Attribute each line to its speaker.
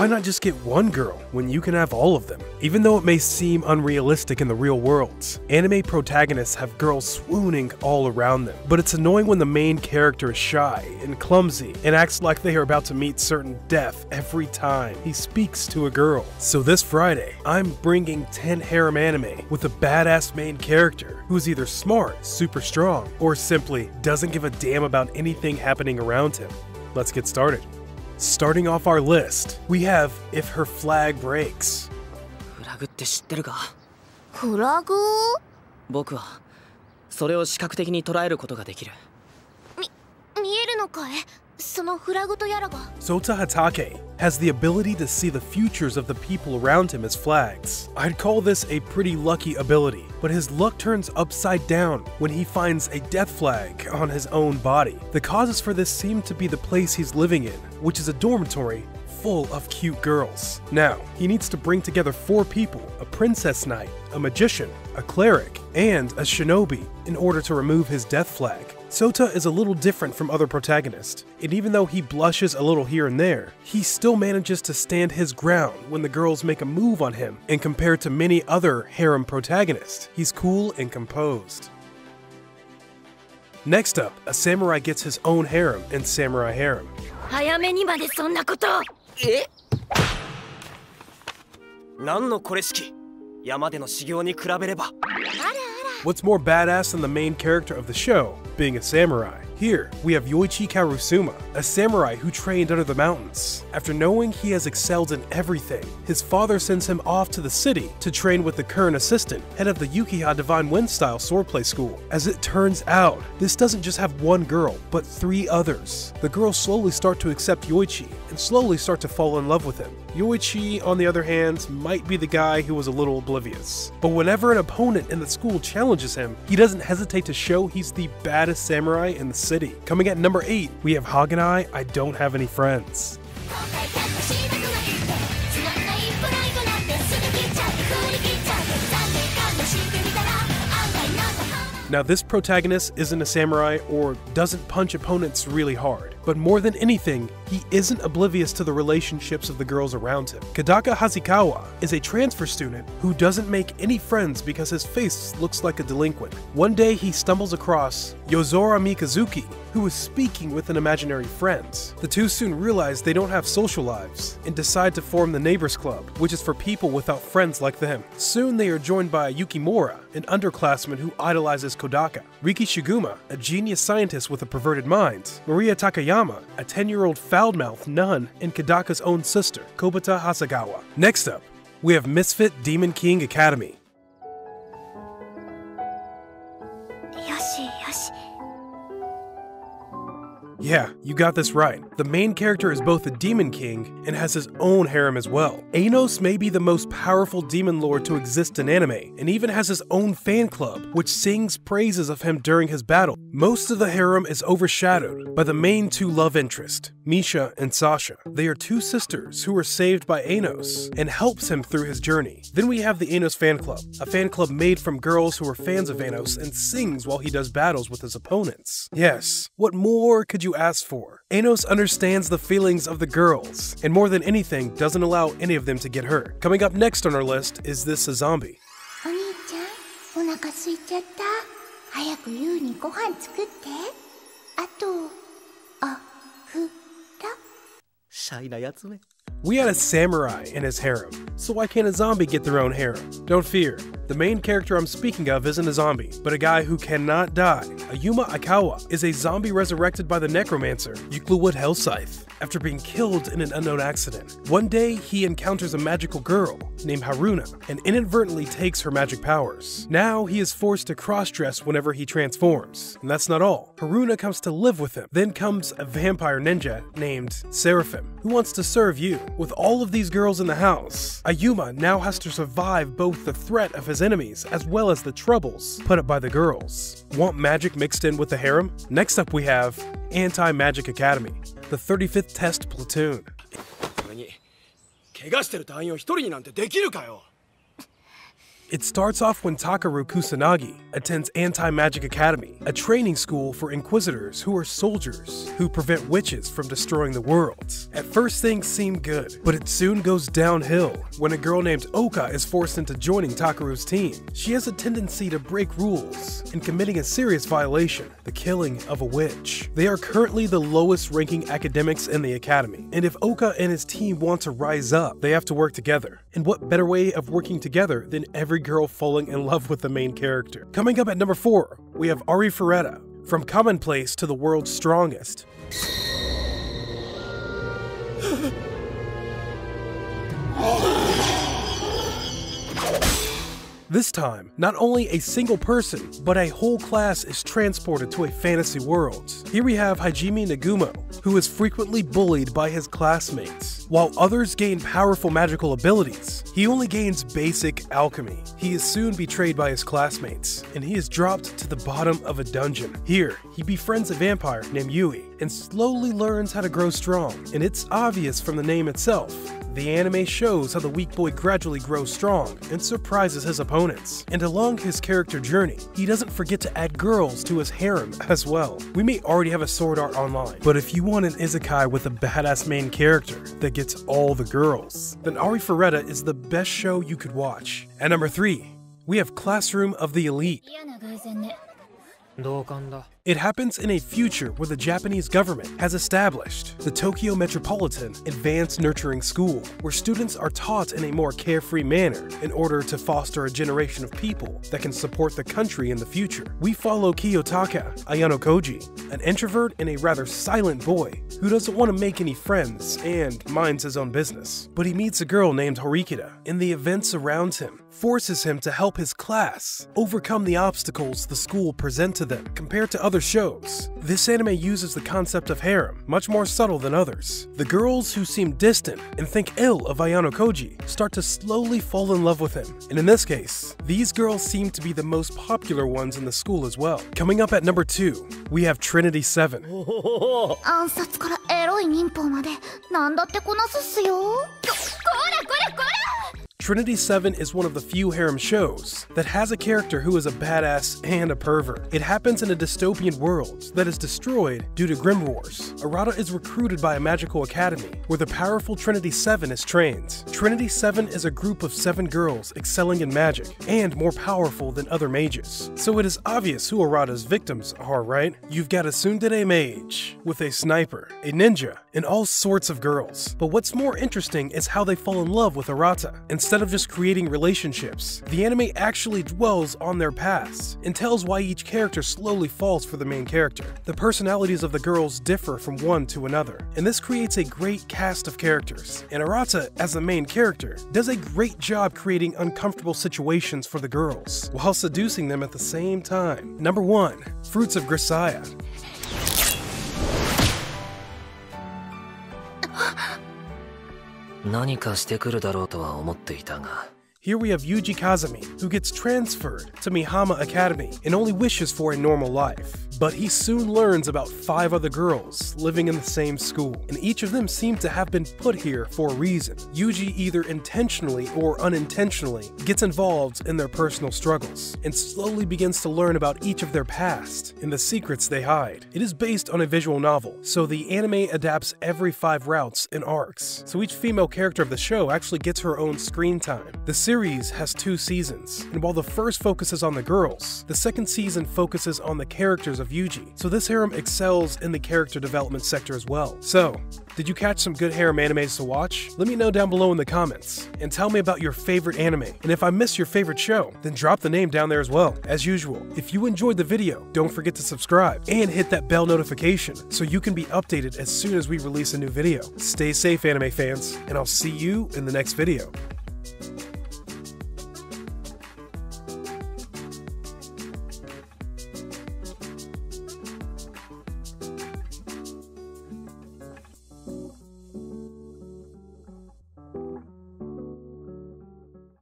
Speaker 1: Why not just get one girl when you can have all of them? Even though it may seem unrealistic in the real world, anime protagonists have girls swooning all around them. But it's annoying when the main character is shy and clumsy and acts like they are about to meet certain death every time he speaks to a girl. So this Friday, I'm bringing 10 harem anime with a badass main character who is either smart, super strong, or simply doesn't give a damn about anything happening around him. Let's get started. Starting off our list, we have If Her Flag Breaks.
Speaker 2: フラグって知ってるか？
Speaker 3: フラグ？
Speaker 2: 僕はそれを視覚的に捉えることができる。
Speaker 3: 見えるのかい？そのフラグとやらが。
Speaker 1: Sota Hatake has the ability to see the futures of the people around him as flags. I'd call this a pretty lucky ability, but his luck turns upside down when he finds a death flag on his own body. The causes for this seem to be the place he's living in, which is a dormitory full of cute girls. Now, he needs to bring together 4 people, a princess knight, a magician, a cleric, and a shinobi in order to remove his death flag. Sota is a little different from other protagonists, and even though he blushes a little here and there, he still manages to stand his ground when the girls make a move on him, and compared to many other harem protagonists, he's cool and composed. Next up, a samurai gets his own harem in Samurai Harem.
Speaker 3: 早めにまでそんなこと。
Speaker 2: え？何のこれしき？山での修行に比べれば。
Speaker 1: What's more badass than the main character of the show, being a samurai? Here, we have Yoichi Karusuma, a samurai who trained under the mountains. After knowing he has excelled in everything, his father sends him off to the city to train with the current assistant, head of the Yukiha Divine Wind style swordplay school. As it turns out, this doesn't just have one girl, but 3 others. The girls slowly start to accept Yoichi and slowly start to fall in love with him. Yoichi, on the other hand, might be the guy who was a little oblivious. But whenever an opponent in the school challenges him, he doesn't hesitate to show he's the baddest samurai in the city. Coming at number 8, we have Haganai, I Don't Have Any Friends. Now this protagonist isn't a samurai or doesn't punch opponents really hard, but more than anything, he isn't oblivious to the relationships of the girls around him. Kadaka Hasikawa is a transfer student who doesn't make any friends because his face looks like a delinquent. One day he stumbles across Yozora Mikazuki, who is speaking with an imaginary friend. The two soon realize they don't have social lives and decide to form the Neighbors Club, which is for people without friends like them. Soon they are joined by Yukimura, an underclassman who idolizes Kodaka, Riki Shiguma, a genius scientist with a perverted mind, Maria Takayama, a 10-year-old foul-mouthed nun, and Kodaka's own sister, Kobata Hasagawa. Next up, we have Misfit Demon King Academy. Yeah, you got this right. The main character is both a demon king and has his own harem as well. Anos may be the most powerful demon lord to exist in anime, and even has his own fan club, which sings praises of him during his battle. Most of the harem is overshadowed by the main 2 love interests, Misha and Sasha. They are 2 sisters who are saved by Anos and helps him through his journey. Then we have the Anos fan club, a fan club made from girls who are fans of Anos and sings while he does battles with his opponents. Yes, what more could you ask for? Anos understands the feelings of the girls, and more than anything, doesn't allow any of them to get hurt. Coming up next on our list is This a Zombie.
Speaker 3: お兄ちゃん、お腹空いちゃった。早くユウにご飯作って。あと、お風呂。
Speaker 2: シャイなやつめ。
Speaker 1: We had a samurai in his harem, so why can't a zombie get their own harem? Don't fear, the main character I'm speaking of isn't a zombie, but a guy who cannot die. Ayuma Akawa is a zombie resurrected by the necromancer, Euclidwood Hellscythe, after being killed in an unknown accident. One day, he encounters a magical girl named Haruna, and inadvertently takes her magic powers. Now, he is forced to cross-dress whenever he transforms. And that's not all. Haruna comes to live with him. Then comes a vampire ninja named Seraphim, who wants to serve you. With all of these girls in the house, Ayuma now has to survive both the threat of his enemies as well as the troubles put up by the girls. Want magic mixed in with the harem? Next up we have Anti-Magic Academy, the 35th Test Platoon.
Speaker 4: 怪我してる隊員を一人になんてできるかよ。
Speaker 1: It starts off when Takaru Kusanagi attends Anti-Magic Academy, a training school for inquisitors who are soldiers who prevent witches from destroying the world. At first things seem good, but it soon goes downhill when a girl named Oka is forced into joining Takaru's team. She has a tendency to break rules and committing a serious violation, the killing of a witch. They are currently the lowest ranking academics in the academy, and if Oka and his team want to rise up, they have to work together. And what better way of working together than every girl falling in love with the main character? Coming up at number 4, we have Ari Ferretta, from Commonplace to the World's Strongest. This time, not only a single person, but a whole class is transported to a fantasy world. Here we have Hajime Nagumo, who is frequently bullied by his classmates. While others gain powerful magical abilities, he only gains basic alchemy. He is soon betrayed by his classmates, and he is dropped to the bottom of a dungeon. Here, he befriends a vampire named Yui, and slowly learns how to grow strong. And it's obvious from the name itself. The anime shows how the weak boy gradually grows strong and surprises his opponents. And along his character journey, he doesn't forget to add girls to his harem as well. We may already have a Sword Art Online, but if you want an isekai with a badass main character that gets all the girls, then Ari Ferretta is the best show you could watch. At number 3, we have Classroom of the Elite. It happens in a future where the Japanese government has established the Tokyo Metropolitan Advanced Nurturing School, where students are taught in a more carefree manner in order to foster a generation of people that can support the country in the future. We follow Kiyotaka Ayano Koji, an introvert and a rather silent boy who doesn't want to make any friends and minds his own business. But he meets a girl named Horikita, and the events around him forces him to help his class overcome the obstacles the school present to them. Compared to other shows, this anime uses the concept of harem, much more subtle than others. The girls who seem distant and think ill of Ayano Koji start to slowly fall in love with him, and in this case, these girls seem to be the most popular ones in the school as well. Coming up at number 2, we have Trinity 7.
Speaker 3: 暗殺からエロい忍法までなんだってこなすっすよ。こら
Speaker 1: Trinity 7 is one of the few harem shows that has a character who is a badass and a pervert. It happens in a dystopian world that is destroyed due to Grim Wars. Arata is recruited by a magical academy where the powerful Trinity 7 is trained. Trinity 7 is a group of 7 girls excelling in magic and more powerful than other mages. So it is obvious who Arata's victims are, right? You've got a tsundere mage with a sniper, a ninja, and all sorts of girls. But what's more interesting is how they fall in love with Arata. Instead of just creating relationships, the anime actually dwells on their past and tells why each character slowly falls for the main character. The personalities of the girls differ from one to another, and this creates a great cast of characters. And Arata, as the main character, does a great job creating uncomfortable situations for the girls, while seducing them at the same time. Number 1, Fruits of Grisaia. Here we have Yuji Kazami, who gets transferred to Mihama Academy and only wishes for a normal life. But he soon learns about 5 other girls living in the same school, and each of them seem to have been put here for a reason. Yuji either intentionally or unintentionally gets involved in their personal struggles, and slowly begins to learn about each of their past and the secrets they hide. It is based on a visual novel, so the anime adapts every 5 routes and arcs, so each female character of the show actually gets her own screen time. The series has 2 seasons, and while the first focuses on the girls, the second season focuses on the characters of Yuji, so this harem excels in the character development sector as well. So, did you catch some good harem animes to watch? Let me know down below in the comments, and tell me about your favorite anime. And if I missed your favorite show, then drop the name down there as well. As usual, if you enjoyed the video, don't forget to subscribe and hit that bell notification so you can be updated as soon as we release a new video. Stay safe, anime fans, and I'll see you in the next video.